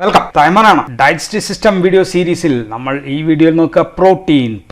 Welcome. തൈമനാണ്. Digestive system video സീരീസിൽ നമ്മൾ ഈ വീഡിയോയിൽ നോക്കുക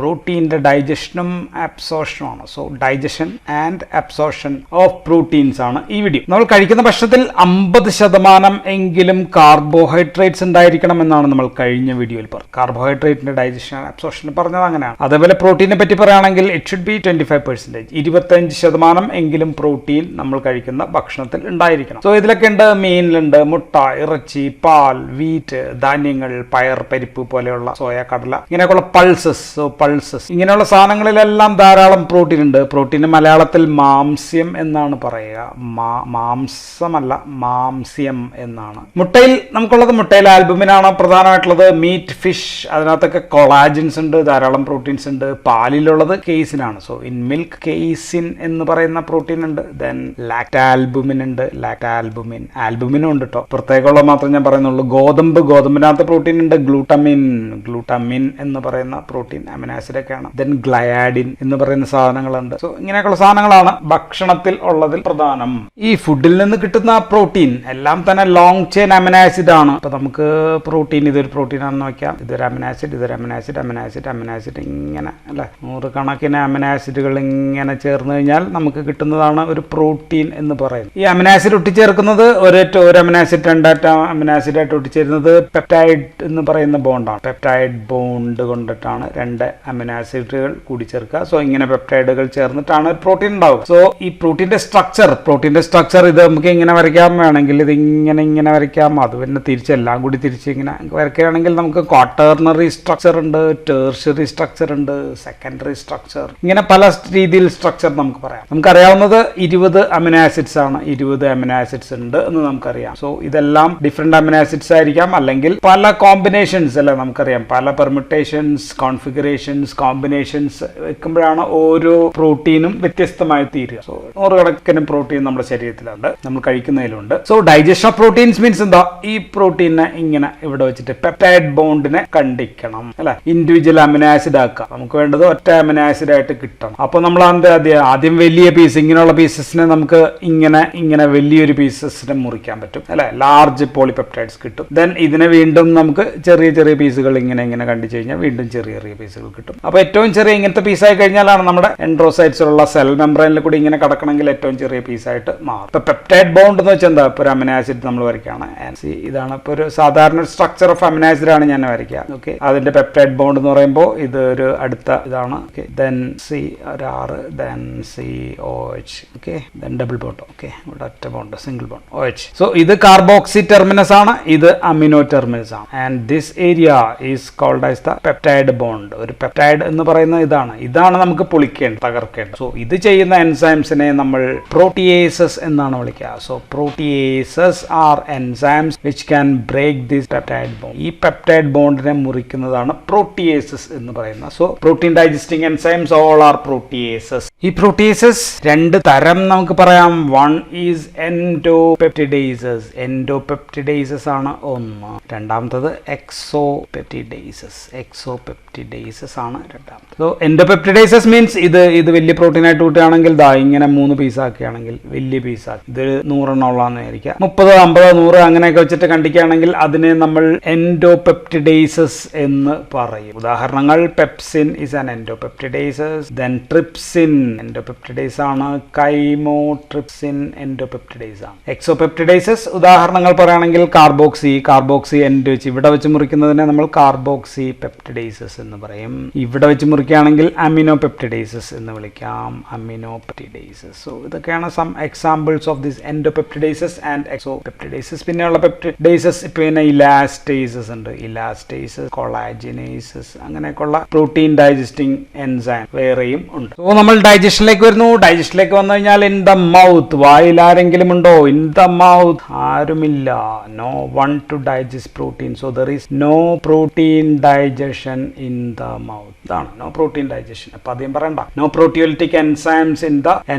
പ്രോട്ടീൻ്റെ ഡൈജഷനും അബ്സോർഷനും ആണ്. So digestion and absorption of proteins ആണ് ഈ വീഡിയോ. നമ്മൾ കഴിക്കുന്ന ഭക്ഷണത്തിൽ 50% എങ്കിലും കാർബോഹൈഡ്രേറ്റ്സ് ഉണ്ടായിരിക്കണം എന്നാണ് നമ്മൾ കഴിഞ്ഞ വീഡിയോയിൽ പറഞ്ഞത്. കാർബോഹൈഡ്രേറ്റിന്റെ ഡൈജഷൻ അബ്സോർഷൻ പറഞ്ഞത് അങ്ങനെയാണ്. അതേപോലെ പ്രോട്ടീനെ പറ്റി പറയുകയാണെങ്കിൽ ഇറ്റ് ഷുഡ് ബി 25%. 25% എങ്കിലും പ്രോട്ടീൻ നമ്മൾ കഴിക്കുന്ന ഭക്ഷണത്തിൽ ഉണ്ടായിരിക്കണം. സോ ഇതിലൊക്കെ ഉണ്ട്, മീനിലുണ്ട്, മുട്ട, ഇറച്ചി, പാൽ, വീറ്റ്, ധാന്യങ്ങൾ, പയർ, പരിപ്പ് പോലെയുള്ള സോയ, കടല, ഇങ്ങനെയൊക്കെയുള്ള പൾസസ് ഇങ്ങനെയുള്ള സാധനങ്ങളിലെല്ലാം ധാരാളം പ്രോട്ടീൻ ഉണ്ട്. പ്രോട്ടീന് മലയാളത്തിൽ മാംസ്യം എന്നാണ് പറയുക. മാംസമല്ല, മാംസ്യം എന്നാണ്. മുട്ടയിൽ ആൽബുമിനാണ് പ്രധാനമായിട്ടുള്ളത്. മീറ്റ്, ഫിഷ്, അതിനകത്തൊക്കെ കൊളാജിൻസ് ഉണ്ട്, ധാരാളം പ്രോട്ടീൻസ് ഉണ്ട്. പാലിലുള്ളത് കെയ്സിനാണ്. സോ ഇൻ മിൽക്ക് കെയ്സിൻ എന്ന് പറയുന്ന പ്രോട്ടീൻ ഉണ്ട്. ദെൻ ലാക്ടാൽബുമിൻ ഉണ്ട്. ആൽബുമിനും ഉണ്ട് കേട്ടോ, പ്രത്യേകമുള്ള മാത്രം ഞാൻ പറയുന്നുള്ളൂ. ഗോതമ്പിനകത്ത് പ്രോട്ടീൻ ഉണ്ട്. ഗ്ലൂട്ടമിൻ എന്ന് പറയുന്ന പ്രോട്ടീൻ അമിനോ ആസിഡ് ഒക്കെയാണ്. ദെൻ ഗ്ലയാഡിൻ എന്ന് പറയുന്ന സാധനങ്ങളുണ്ട്. സോ ഇങ്ങനെയൊക്കെയുള്ള സാധനങ്ങളാണ് ഭക്ഷണത്തിൽ ഉള്ളതിൽ പ്രധാനം. ഈ ഫുഡിൽ നിന്ന് കിട്ടുന്ന പ്രോട്ടീൻ എല്ലാം തന്നെ ലോങ് ചെയിൻ അമിനോ ആസിഡ് ആണ്. അപ്പൊ നമുക്ക് പ്രോട്ടീൻ ഇതൊരു പ്രോട്ടീൻ ആണെന്ന് വെക്കാം. ഇതൊരു അമിനോ ആസിഡ് ഇങ്ങനെ അല്ലെ, 100 കണക്കിന് അമിനോ ആസിഡുകൾ ഇങ്ങനെ ചേർന്ന് കഴിഞ്ഞാൽ നമുക്ക് കിട്ടുന്നതാണ് ഒരു പ്രോട്ടീൻ എന്ന് പറയുന്നത്. ഈ അമിനോ ആസിഡ് ഒട്ടിച്ചേർക്കുന്നത് ഒരു അമിനോ ആസിഡ് 2 അമിനോ ആസിഡ് ആയിട്ട് ഒട്ടിച്ചേരുന്നത് പെപ്റ്റൈഡ് എന്ന് പറയുന്ന ബോണ്ടാണ്. പെപ്റ്റൈഡ് ബോണ്ട് കൊണ്ടിട്ടാണ് 2 അമിനോ ആസിഡുകൾ കൂടി ചേർക്കുക. സോ ഇങ്ങനെ പെപ്റ്റൈഡുകൾ ചേർന്നിട്ടാണ് പ്രോട്ടീൻ ഉണ്ടാവുക. സോ ഈ പ്രോട്ടീന്റെ സ്ട്രക്ചർ ഇത് നമുക്ക് ഇങ്ങനെ വരയ്ക്കാൻ വേണമെങ്കിൽ ഇത് ഇങ്ങനെ വരയ്ക്കാം. അത് പിന്നെ തിരിച്ചെല്ലാം കൂടി തിരിച്ച് ഇങ്ങനെ വരയ്ക്കുകയാണെങ്കിൽ നമുക്ക് ക്വാട്ടർണറി സ്ട്രക്ചർ ഉണ്ട്, ടെർഷ്യറി സ്ട്രക്ചർ ഉണ്ട്, സെക്കൻഡറി സ്ട്രക്ചർ, ഇങ്ങനെ പല രീതിയിൽ സ്ട്രക്ചർ നമുക്ക് പറയാം. നമുക്കറിയാവുന്നത് 20 അമിനോ ആസിഡ്സ് ആണ്. 20 അമിനോ ആസിഡ്സ് ഉണ്ട് എന്ന് നമുക്കറിയാം. സോ ഇതെല്ലാം ഡിഫറെന്റ് അമിനോ ആസിഡ്സ് ആയിരിക്കാം, അല്ലെങ്കിൽ പല കോമ്പിനേഷൻസ് അല്ലെ നമുക്കറിയാം. പല പെർമുട്ടേഷൻസ്, കോമ്പിനേഷൻസ് വെക്കുമ്പോഴാണ് ഓരോ പ്രോട്ടീനും വ്യത്യസ്തമായി തീരുക. സോ 100 കണക്കിന് പ്രോട്ടീൻ നമ്മുടെ ശരീരത്തിലുണ്ട്, നമ്മൾ കഴിക്കുന്നതിലുണ്ട്. So digestion of proteins means എന്താ? ഈ പ്രോട്ടീനെ ഇങ്ങനെ ഇവിടെ വെച്ചിട്ട് പെപ്റ്റൈഡ് ബോണ്ടിനെ കണ്ടിക്കണം അല്ലെ, ഇൻഡിവിജ്വൽ അമിനോ ആസിഡ് ആക്കുക. നമുക്ക് വേണ്ടത് ഒറ്റ അമിനോ ആസിഡ് ആയിട്ട് കിട്ടണം. അപ്പൊ നമ്മൾ ആദ്യം വലിയ പീസ്, ഇങ്ങനെയുള്ള പീസസിനെ നമുക്ക് ഇങ്ങനെ വലിയൊരു പീസസിനെ മുറിക്കാൻ പറ്റും അല്ലെ, ലാർജ് പോളിപെപ്റ്റൈഡ്സ് കിട്ടും. ദെൻ ഇതിനെ വീണ്ടും നമുക്ക് ചെറിയ പീസുകൾ ഇങ്ങനെ കണ്ടിച്ചു കഴിഞ്ഞാൽ വീണ്ടും ചെറിയ പീസുകൾ കിട്ടും. അപ്പൊ ഏറ്റവും ചെറിയ ഇങ്ങനത്തെ പീസായി കഴിഞ്ഞാലാണ് നമ്മുടെ എൻഡ്രോസൈറ്റ്സിലുള്ള സെൽ മെംബ്രെയിനിൽ കൂടി ഇങ്ങനെ കടക്കണമെങ്കിൽ ഏറ്റവും ചെറിയ പീസായിട്ട് മാറും. ഇപ്പൊ പെപ്റ്റൈഡ് ബോണ്ട് എന്ന് വെച്ചാൽ എന്താ? ഇപ്പൊ ഒരു അമിനോ ആസിഡ് നമ്മൾ വരയ്ക്കുകയാണ്. ഇതാണ് ഇപ്പൊ ഒരു സാധാരണ സ്ട്രക്ചർ ഓഫ് അമിനോ ആസിഡ് ആണ് ഞാൻ വരയ്ക്കുക. ഓക്കെ, അതിന്റെ പെപ്റ്റൈഡ് ബോണ്ട് എന്ന് പറയുമ്പോൾ ഇത് ഒരു അടുത്ത ഇതാണ്. ഓക്കെ, ദെൻ സി ഒരു 6, then COH, okay, then double bond. Okay, ഇവിടെ ഒറ്റ bond, single bond, OH. So ഇത് കാർബോക്സി ടെർമിനസ് ആണ്, ഇത് അമിനോ ടെർമിനസ് ആണ്. And this area is called as the peptide bond. ഒരു പെപ്റ്റൈഡ് എന്ന് പറയുന്നത് ഇതാണ് നമുക്ക് തകർക്കേണ്ടത്. സോ ഇത് ചെയ്യുന്ന എൻസൈംസിനെ നമ്മൾ പ്രോട്ടിയേസസ് എന്നാണ് വിളിക്കുക. So proteases are enzymes which can break this peptide bond. ഈ പെപ്റ്റൈഡ് ബോണ്ടിനെ മുറിക്കുന്നതാണ് പ്രോട്ടിയേസസ് എന്ന് പറയുന്നത്. So protein digesting enzymes all are proteases. ഈ പ്രോട്ടിയേസസ് 2 തരം നമുക്ക് പറയാം. വൺ ഈസ് എൻഡോപെപ്റ്റിഡേസസ് ആണ് ഒന്ന്. രണ്ടാമത്തത് എക്സോപെപ്റ്റിഡേസസ് ആണ് രണ്ടാമത്. സോ എൻഡോപെപ്റ്റിഡേസസ് മീൻസ് ഇത് വലിയ പ്രോട്ടീൻ ആയിട്ട് കൂട്ടുകയാണെങ്കിൽ ഇങ്ങനെ 3 പീസ് ആക്കുകയാണെങ്കിൽ വലിയ പീസാക്കി, ഇത് 100 എണ്ണം ഉള്ളതെന്ന് വിചാരിക്കുക. 30, 50, 100 അങ്ങനെയൊക്കെ വെച്ചിട്ട് കണ്ടിക്കുകയാണെങ്കിൽ അതിനെ നമ്മൾ എൻഡോപെപ്റ്റിഡേസസ് എന്ന് പറയും. ഉദാഹരണങ്ങൾ: pepsin is an endopeptidases. Then trypsin endopeptidase ആണ്. കൈമോട്രിപ്സിൻ എൻഡോപെപ്റ്റിഡേസ് ആണ്. എക്സോപെപ്റ്റിഡേസസ് ഉദാഹരണങ്ങൾ പറയുകയാണെങ്കിൽ കാർബോക്സി എൻഡ് വെച്ച് ഇവിടെ വെച്ച് മുറിക്കുന്നതിനെ നമ്മൾ കാർബോക്സി പെപ്റ്റിഡേസസ് എന്ന് പറയും. ഇവിടെ വെച്ച് മുറിക്കുകയാണെങ്കിൽ അമിനോ പെപ്റ്റിഡേസസ് എന്ന് വിളിക്കാം. സോ ഇതൊക്കെയാണ് some examples of this endopeptidases and exopeptidases. പിന്നെയുള്ള പെപ്റ്റിഡേസസ്, പിന്നെ ഇലാസ്റ്റേസസ് ഉണ്ട്. കൊളാജിനേസസ്, അങ്ങനെയൊക്കെയുള്ള പ്രോട്ടീൻ ഡൈജസ്റ്റിംഗ് എൻസൈം വേറെയും ഉണ്ട്. സോ നമ്മൾ ഡൈജഷനിലേക്ക് വരുന്നു. ഡൈജഷനിലേക്ക് വന്നു കഴിഞ്ഞാൽ ഇൻ ദ മൗത്ത്, വായിൽ ആരെങ്കിലും ഉണ്ടോ? ഇൻ ദ മൗത്ത് ആരുമില്ല. no one to digest protein, so there is no protein digestion in the mouth. ഇതാണ് നോ പ്രോട്ടീൻ ഡൈജഷൻ. അപ്പൊ അധികം പറയണ്ട. No proteolytic enzymes in the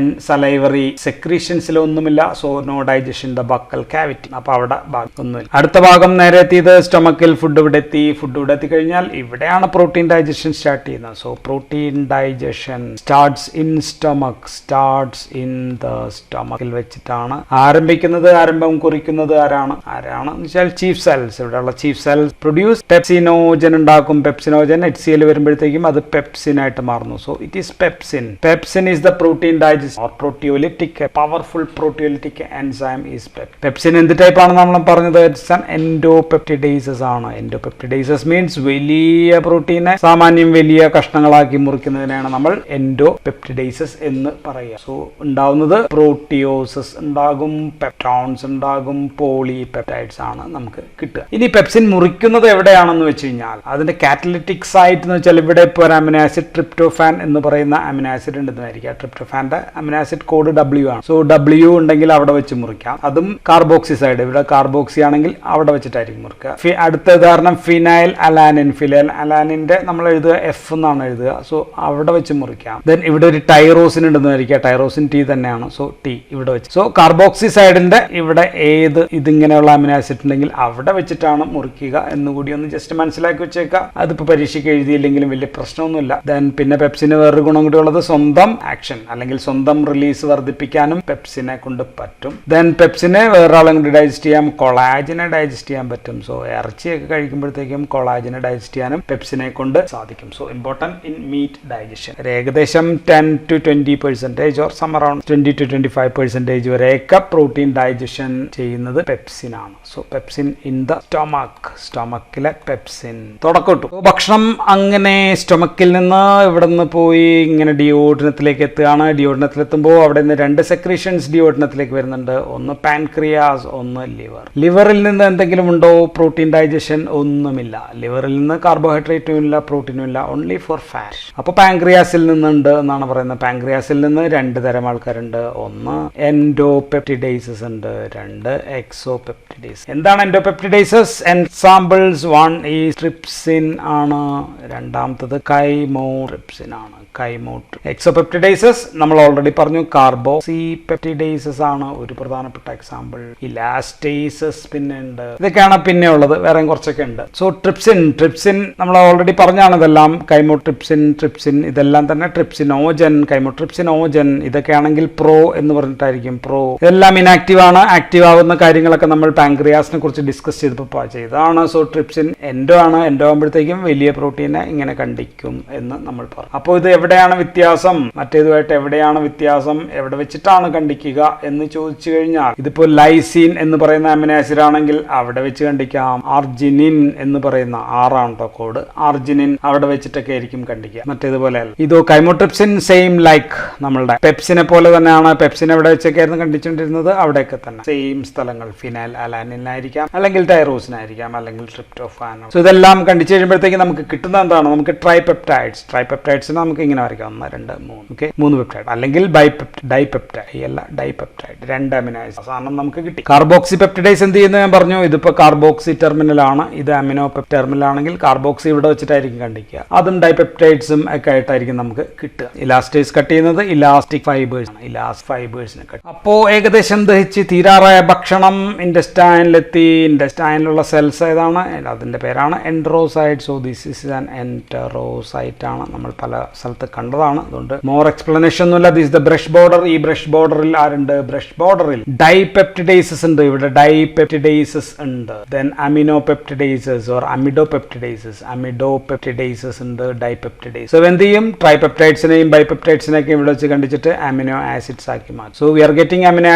salivary സെക്രീഷൻസിലൊന്നുമില്ല. So no digestion the buccal cavity. അപ്പൊ അവിടെ ഒന്നുമില്ല. അടുത്ത ഭാഗം നേരെ എത്തിയത് സ്റ്റൊമക്കിൽ. ഫുഡ് ഇവിടെ എത്തി. ഫുഡ് ഇവിടെ എത്തിക്കഴിഞ്ഞാൽ ഇവിടെയാണ് പ്രോട്ടീൻ ഡൈജഷൻ സ്റ്റാർട്ട് ചെയ്യുന്നത്. So protein digestion starts in stomach. Starts in the സ്റ്റൊമക്കിൽ വെച്ചിട്ടാണ് ആരംഭിക്കുന്നത്. ആരംഭം കുറിക്കുന്നത് ആരാണ് എന്ന് വെച്ചാൽ ചീഫ് സെൽസ്. ഇവിടെയുള്ള ചീഫ് സെൽസ് പ്രൊഡ്യൂസ് പെപ്സിനോജൻ ഉണ്ടാക്കും. പെപ്സിനോജൻ HCl വരുമ്പോഴത്തേക്കും അത് പെപ്സിൻ ആയിട്ട് മാറുന്നു. So it is pepsin. Pepsin is the protein digestion or proteolytic powerful proteolytic enzyme is pepsin. എന്ത് ടൈപ്പ് ആണ് നമ്മൾ പറഞ്ഞത്? ഇറ്റ്സ് ആൻ എൻഡോപെപ്റ്റിഡേസസ് ആണ്. എൻഡോപെപ്റ്റിഡേസസ് മീൻസ് വലിയ പ്രോട്ടീനെ സാമാന്യം വലിയ കഷ്ണങ്ങളാക്കി മുറിക്കുന്നതിനാണ് നമ്മൾ എൻഡോപെപ്റ്റിഡേസസ് എന്ന് പറയുക. സോ ഉണ്ടാവുന്നത് പ്രോട്ടിയോസസ് ഉണ്ടാകും, പെപ്റ്റോൺസ് ഉണ്ടാകും, പോളിപെപ്റ്റൈഡ്സ് ആണ് നമുക്ക് കിട്ടുക. ഇനി പെപ്സിൻ മുറിക്കുന്നത് എവിടെയാണെന്ന് വെച്ച് കഴിഞ്ഞാൽ അതിന്റെ കാറ്റലിറ്റിക് സൈറ്റ് എന്ന് വെച്ചാൽ ഇവിടെ ഇപ്പോൾ ഒരു അമിനോ ആസിഡ് ട്രിപ്റ്റോഫാൻ എന്ന് പറയുന്ന അമിനോ ആസിഡ് ഉണ്ടെന്നായിരിക്കും. ട്രിപ്റ്റോഫാന്റെ അമിനോ ആസിഡ് കോഡ് W ആണ്. സോ W ഉണ്ടെങ്കിൽ അവിടെ വെച്ച് മുറിക്കാം. അതും കാർബോക്സി സൈഡ്. ഇവിടെ കാർബോക്സി ആണെങ്കിൽ അവിടെ വെച്ചിട്ടായിരിക്കും മുറിക്കുക. അടുത്ത ഉദാഹരണം ഫിനൈൽ അലാനിൻ. ഫിനൈൽ അലാനിന്റെ നമ്മൾ എഴുതുക F എന്നാണ് എഴുതുക. സോ അവിടെ വെച്ച് മുറിക്കാം. ദെൻ ഇവിടെ ഒരു ടൈറോസിൻ ഉണ്ടെന്നായിരിക്കും. ടൈറോസിൻ T തന്നെയാണ്. സോ T ഇവിടെ വെച്ച്. സോ കാർബോക്സി സൈഡിന്റെ ഇവിടെ ഏത് ഇതിങ്ങനെയുള്ള അമിനോ ആസിഡ് ഉണ്ടെങ്കിൽ അവിടെ വെച്ചിട്ടാണ് മുറിക്കുക എന്നുകൂടി ഒന്ന് ജസ്റ്റ് മനസ്സിലാക്കി വെച്ചേക്കാം. അതിപ്പോ പരീക്ഷയ്ക്ക് എഴുതിയില്ലെങ്കിലും വലിയ പ്രശ്നമൊന്നുമില്ല. ദെൻ പിന്നെ പെപ്സിന് വേറൊരു ഗുണം കൂടി ഉള്ളത് സ്വന്തം ആക്ഷൻ അല്ലെങ്കിൽ സ്വന്തം റിലീസ് വർദ്ധിപ്പിക്കാനും പെപ്സിനെ കൊണ്ട് പറ്റും. ദെൻ പെപ്സിനെ വേറൊരാളും കൂടി ഡൈജസ്റ്റ് ചെയ്യാം. കൊളാജിനെ ഡൈജസ്റ്റ് ചെയ്യാൻ പറ്റും. സോ ഇറച്ചിയൊക്കെ കഴിക്കുമ്പോഴത്തേക്കും കൊളാജിനെ ഡൈജസ്റ്റ് ചെയ്യാനും പെപ്സിനെ കൊണ്ട് സാധിക്കും. So important in meat digestion. ഏകദേശം 10 to 20% or some around 20 to 25% വരെയൊക്കെ പ്രോട്ടീൻ ഡൈജഷൻ ചെയ്യുന്നത് പെപ്സിനാണ്. So pepsin in the stomach. സ്റ്റൊമക്കിലെ പെപ്സിൻ തുടക്കട്ടു. ഭക്ഷണം അങ്ങനെ സ്റ്റൊമക്കിൽ നിന്ന് ഇവിടെ നിന്ന് പോയി ഇങ്ങനെ ഡിയോഡിനത്തിലേക്ക് എത്തുകയാണ്. ഡിയോഡിനത്തിലെത്തുമ്പോൾ അവിടെ നിന്ന് 2 സെക്രീഷൻസ് ഡിയോഡിനത്തിലേക്ക് വരുന്നുണ്ട്. ഒന്ന് പാൻക്രിയാസ്, ഒന്ന് ലിവർ. ലിവറിൽ നിന്ന് എന്തെങ്കിലും ഉണ്ടോ പ്രോട്ടീൻ ഡൈജഷൻ? ഒന്നുമില്ല. ലിവറിൽ നിന്ന് കാർബോഹൈഡ്രേറ്റും ഇല്ല, പ്രോട്ടീനും ഇല്ല, ഓൺലി ഫോർ ഫാറ്റ്. അപ്പോൾ പാൻക്രിയാസിൽ നിന്നുണ്ട് എന്നാണ് പറയുന്നത്. പാൻക്രിയാസിൽ നിന്ന് 2 തരം ആൾക്കാരുണ്ട്. ഒന്ന് എൻഡോപെപ്റ്റിഡേസസ് ഉണ്ട്, 2 എക്സോപെപ്റ്റിഡേസ്. എന്താണ് എൻഡോപെപ്റ്റിഡേസസ്? എക്സാമ്പിൾസ് 1 ഈ ട്രിപ്സിൻ ആണ്, രണ്ടാമത്തത് കൈമോട്രിപ്സിൻ ആണ്. എക്സോപെപ്റ്റിഡേസസ് നമ്മൾ ഓൾറെഡി പറഞ്ഞു. കാർബോക്സിപെപ്റ്റിഡേസസ് ആണ് ഒരു പ്രധാനപ്പെട്ട എക്സാമ്പിൾ. ഇലാസ്റ്റേസസ് പിന്നെ ഉണ്ട്. ഇതൊക്കെയാണ് പിന്നെ ഉള്ളത്. വേറെ കുറച്ചൊക്കെ ഉണ്ട്. സോ ട്രിപ്സിൻ നമ്മൾ ഓൾറെഡി പറഞ്ഞാണ്. ഇതെല്ലാം ട്രിപ്സിൻ ഇതെല്ലാം തന്നെ ട്രിപ്സിനോജൻ, കൈമോട്രിപ്സിനോജൻ. ഇതൊക്കെ ആണെങ്കിൽ പ്രോ എന്ന് പറഞ്ഞിട്ടായിരിക്കും. പ്രോ ഇതെല്ലാം ഇനാക്റ്റീവ് ആണ്. ആക്റ്റീവ് ആവുന്ന കാര്യങ്ങളൊക്കെ നമ്മൾ പാൻക്രിയാസിനെ കുറിച്ച് ഡിസ്കസ് ചെയ്തതാണ്. സോ ട്രിപ്സിൻ എൻഡോ ആണ്. എൻഡോ ആകുമ്പോഴത്തേക്കും വലിയ പ്രോട്ടീനെ ഇങ്ങനെ കണ്ടിക്കും എന്ന് നമ്മൾ പറഞ്ഞു. അപ്പോൾ ഇത് എവിടെയാണ് വ്യത്യാസം? മറ്റേതുമായിട്ട് എവിടെയാണ് വ്യത്യാസം? എവിടെ വെച്ചിട്ടാണ് കണ്ടിക്കുക എന്ന് ചോദിച്ചു കഴിഞ്ഞാൽ ഇതിപ്പോ ലൈസിൻ എന്ന് പറയുന്ന അമിനോ ആസിഡ് ആണെങ്കിൽ അവിടെ വെച്ച് കണ്ടിക്കാം. ആർജിനിൻ എന്ന് പറയുന്ന ആറാണോ കോഡ്, ആർജിനിൻ അവിടെ വെച്ചിട്ടൊക്കെ ആയിരിക്കും കണ്ടിക്കുക. മറ്റേതുപോലെ ഇതോ കൈമോട്രിപ്സിൻ സെയിം ലൈക്ക് നമ്മളുടെ പെപ്സിനെ പോലെ തന്നെയാണ്. പെപ്സിൻ എവിടെ വെച്ചൊക്കെയായിരുന്നു കണ്ടിച്ചുകൊണ്ടിരുന്നത്? അവിടെയൊക്കെ തന്നെ സെയിം സ്ഥലങ്ങൾ. ഫിനൈൽ അലാനിനായിരിക്കാം, അല്ലെങ്കിൽ ടൈറോസിനായിരിക്കാം, അല്ലെങ്കിൽ ട്രിപ്റ്റോഫാൻ. സോ ഇതെല്ലാം കണ്ടിച്ചു കഴിയുമ്പോഴത്തേക്ക് നമുക്ക് കിട്ടുന്ന എന്താണ്? നമുക്ക് ട്രൈപെപ്റ്റൈഡ്സിന് നമുക്ക് ഇങ്ങനെ വരയ്ക്കാം. 1, 2, 3. ഓക്കെ, 3 പെപ്റ്റൈഡ് അല്ലെങ്കിൽ ഡൈപെപ്റ്റൈഡ് അല്ല, ഡൈപെപ്റ്റൈഡ് 2 അമിനോ ആസിഡ് സാധനം നമുക്ക് കിട്ടി. കാർബോക്സി പെപ്റ്റിഡേസ് എന്ത് ചെയ്യുന്നത് ഞാൻ പറഞ്ഞു. ഇതിപ്പോ കാർബോക്സി ടെർമിനൽ ആണ്. ഇത് അമിനോ ടെർമിനൽ ആണെങ്കിൽ കാർബോക്സി ഇവിടെ വെച്ചിട്ടായിരിക്കും കണ്ടിക്കുക. അതും ഡൈപെപ്റ്റൈഡ്സും ഒക്കെ ആയിട്ടായിരിക്കും നമുക്ക് കിട്ടുക. ഇലാസ്റ്റേസ് കട്ട് ചെയ്യുന്നത് ഇലാസ്റ്റിക് ഫൈബേഴ്സ് ആണ്. ഫൈബേഴ്സിനെ കട്ട്. അപ്പോ ഏകദേശം ദഹിച്ച് തീരാറായ ഭക്ഷണം ഇൻഡസ്റ്റൈനിലെത്തി. ഇൻഡസ്റ്റൈനിലുള്ള സെൽസ് ഏതാണ്? അതിന്റെ പേരാണ് എൻഡറോസൈറ്റ്. സോ ദിസ് ഇസ് ആൻ എൻഡറോസൈറ്റ് ആണ്. നമ്മൾ പല സ്ഥലത്ത് കണ്ടതാണ്. അതുകൊണ്ട് മോർ എക്സ്പ്ലനേഷൻ ഒന്നുമില്ല. This the brush border. ഈ ബ്രഷ് ബോർഡറിൽ ആരുണ്ട്? ബ്രഷ് ബോർഡറിൽ ഡൈപെപ്റ്റിഡേസസ് ഉണ്ട്. ഇവിടെ ഡൈപെപ്റ്റിഡേസസ് ഉണ്ട്. ദെൻ അമിനോപെപ്റ്റിഡേസസ് ഓർ അമിഡോപെപ്റ്റിഡേസസ് ഉണ്ട്. ഡൈപെപ്റ്റിഡേസ്. സോ എന്ത് ചെയ്യും? ട്രൈപെപ്റ്റൈഡ്സിനെയും ബൈപെപ്റ്റൈഡ്സിനെയൊക്കെ ഇവിടെ വെച്ച് കണ്ടിച്ചിട്ട് അമിനോ ആസിഡ്സ് ആക്കി മാറ്റും. So we are getting amino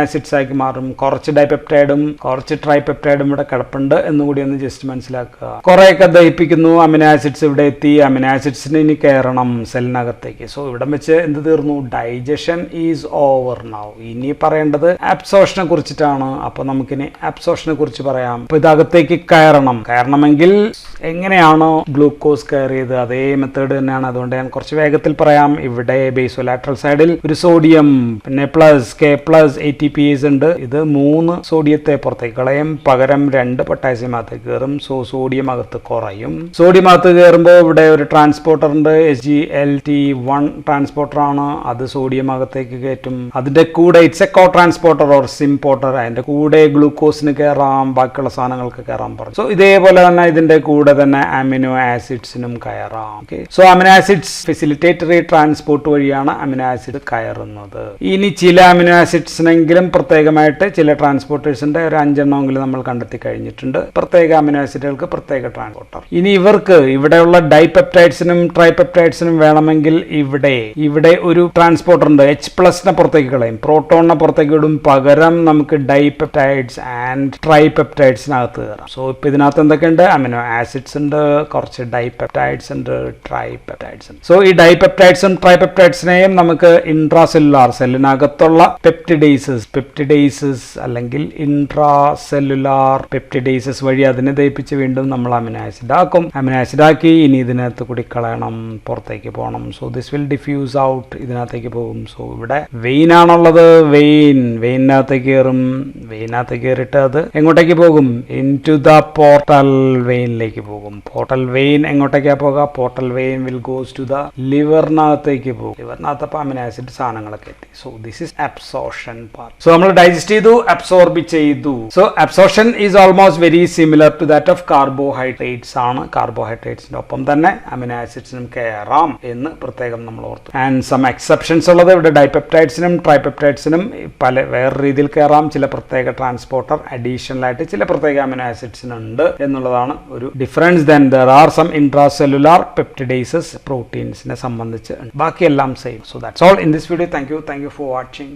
acids ആക്കി മാറും. കുറച്ച് ഡൈപെപ്റ്റൈഡും കുറച്ച് ട്രൈപെപ്റ്റൈഡും ഇവിടെ കിടപ്പുണ്ട് എന്നുകൂടി ഒന്ന് ജസ്റ്റ് മനസ്സിലാക്കുക. കുറെയൊക്കെ ദഹിപ്പിക്കുന്നു. അമിനോ ആസിഡ്സ് ഇവിടെ എത്തി. അമിനോ ആസിഡ്സിന് ഇനി കയറണം സെല്ലിനകത്തേക്ക്. സോ ഇവിടെ വെച്ച് എന്ത് തീർന്നു? Digestion is over now. ഇനി പറയേണ്ടത് അബ്സോർഷനെ കുറിച്ചിട്ടാണ്. അപ്പൊ നമുക്കിനി അബ്സോർഷനെ കുറിച്ച് പറയാം. അപ്പൊ ഇതകത്തേക്ക് കയറണമെങ്കിൽ എങ്ങനെയാണോ ഗ്ലൂക്കോസ് കയറിയത് അതേ മെത്തേഡ് തന്നെയാണ്. അതുകൊണ്ട് ഞാൻ കുറച്ച് വേഗത്തിൽ പറയാം. ഇവിടെ ബേസോലാറ്ററൽ സൈഡിൽ ഒരു സോഡിയം, പിന്നെ K+ ATPase ഉണ്ട്. ഇത് 3 സോഡിയത്തെ പുറത്തേക്ക് കളയും. പകരം 2 പൊട്ടാസ്യം അകത്തേക്ക് കയറും. സോ സോഡിയം അകത്ത് കുറയും. സോഡിയം അകത്ത് കയറുമ്പോൾ പറയുമ്പോൾ ഇവിടെ ഒരു ട്രാൻസ്പോർട്ടർ ഉണ്ട്, SGLT1 ട്രാൻസ്പോർട്ടർ ആണ്. അത് സോഡിയം അകത്തേക്ക് കയറ്റും. അതിന്റെ കൂടെ it's a co transporter or symporter. അതിന്റെ കൂടെ ഗ്ലൂക്കോസിന് കയറാം, ബാക്കിയുള്ള സാധനങ്ങൾക്ക് കയറാൻ പറഞ്ഞു. സോ ഇതേപോലെ തന്നെ ഇതിന്റെ കൂടെ തന്നെ അമിനോ ആസിഡ്സിനും കയറാം. Okay, so amino acids facilitatory transport വഴിയാണ് അമിനോ ആസിഡ് കയറുന്നത്. ഇനി ചില അമിനോ ആസിഡ്സിനെങ്കിലും പ്രത്യേകമായിട്ട് ചില ട്രാൻസ്പോർട്ടേഴ്സിന്റെ ഒരു 5 എണ്ണമെങ്കിലും നമ്മൾ കണ്ടെത്തി കഴിഞ്ഞിട്ടുണ്ട്. പ്രത്യേക അമിനോ ആസിഡുകൾക്ക് പ്രത്യേക ട്രാൻസ്പോർട്ടർ. ഇനി ഇവർക്ക് ഇവിടെയുള്ള ഡൈപെപ്റ്റൈഡ്സിനും ട്രൈപെപ്റ്റൈഡ്സിനും വേണമെങ്കിൽ ഇവിടെ ഒരു ട്രാൻസ്പോർട്ടർ ഉണ്ട്. H+നെ പുറത്തേക്ക് കളയും, പ്രോട്ടോണിനെ പുറത്തേക്ക് വിടും. പകരം നമുക്ക് ഡൈപെപ്റ്റൈഡ്സ് ആൻഡ് ട്രൈപെപ്റ്റൈഡ്സിനകത്ത് കയറാം. സോ ഇപ്പൊ ഇതിനകത്ത് എന്തൊക്കെയുണ്ട്? അമിനോ ആസിഡ്സ് ഉണ്ട്, കുറച്ച് ഡൈപെപ്റ്റൈഡ്സ് ഉണ്ട്, ട്രൈപെപ്റ്റൈഡ്സ് ഉണ്ട്. സോ ഈ ഡൈപെപ്റ്റൈഡ്സും ട്രൈപെപ്റ്റൈഡ്സിനെയും നമുക്ക് ഇൻട്രാസെല്ലുലാർ സെല്ലിനകത്തുള്ള പെപ്റ്റിഡേസസ് അല്ലെങ്കിൽ ഇൻട്രാസെല്ലുലാർ പെപ്റ്റിഡേസസ് വഴി അതിനെ ദയിപ്പിച്ച് വീണ്ടും നമ്മൾ അമിനോ ആസിഡ് ആക്കും. അമിനോ ആസിഡ് ആക്കി ഇനി ഇതിനകത്ത് കൂടി കളയണം, പുറത്തേക്ക് പോകണം. So this will diffuse out, ഇതിനകത്തേക്ക് പോകും. സോ ഇവിടെ വെയിൻ ആണുള്ളത്. വെയിനകത്തേക്ക് കയറും. വെയിനകത്തേക്ക് കയറിയിട്ട് അത് എങ്ങോട്ടേക്ക് പോകും? ഇൻ ടു ദ പോർട്ടൽ വെയിനിലേക്ക് പോകും. പോർട്ടൽ വെയിൻ എങ്ങോട്ടേക്കാ പോകുക? Portal vein will goes to the ലിവറിനകത്തേക്ക് പോകും. ലിവറിനകത്ത് അമിനോ ആസിഡ് സാധനങ്ങളൊക്കെ എത്തി. So this is absorption part. So നമ്മൾ ഡൈജസ്റ്റ് ചെയ്തു, അബ്സോർബ് ചെയ്തു. So absorption is almost very similar to that of carbohydrates ആണ്. കാർബോഹൈഡ്രേറ്റ്സിന്റെ ഒപ്പം തന്നെ അമിനോ ആസിഡ്സിനും കയറാം എന്ന് പ്രത്യേകം നമ്മൾ ഓർത്തു. ആൻഡ് സം എക്സെപ്ഷൻസ് ഉള്ളത് ഇവിടെ ഡൈപെപ്റ്റൈഡ്സിനും ട്രൈപെപ്റ്റൈഡ്സിനും വേറെ രീതിയിൽ കയറാം. ചില പ്രത്യേക ട്രാൻസ്പോർട്ടർ അഡീഷണൽ ആയിട്ട് ചില പ്രത്യേക അമിനോ ആസിഡ്സിനുണ്ട് എന്നുള്ളതാണ് ഒരു difference. Then there are some intracellular peptidases പ്രോട്ടീൻസിനെ സംബന്ധിച്ച്. ബാക്കിയെല്ലാം same. So that's all in this video. Thank you for watching.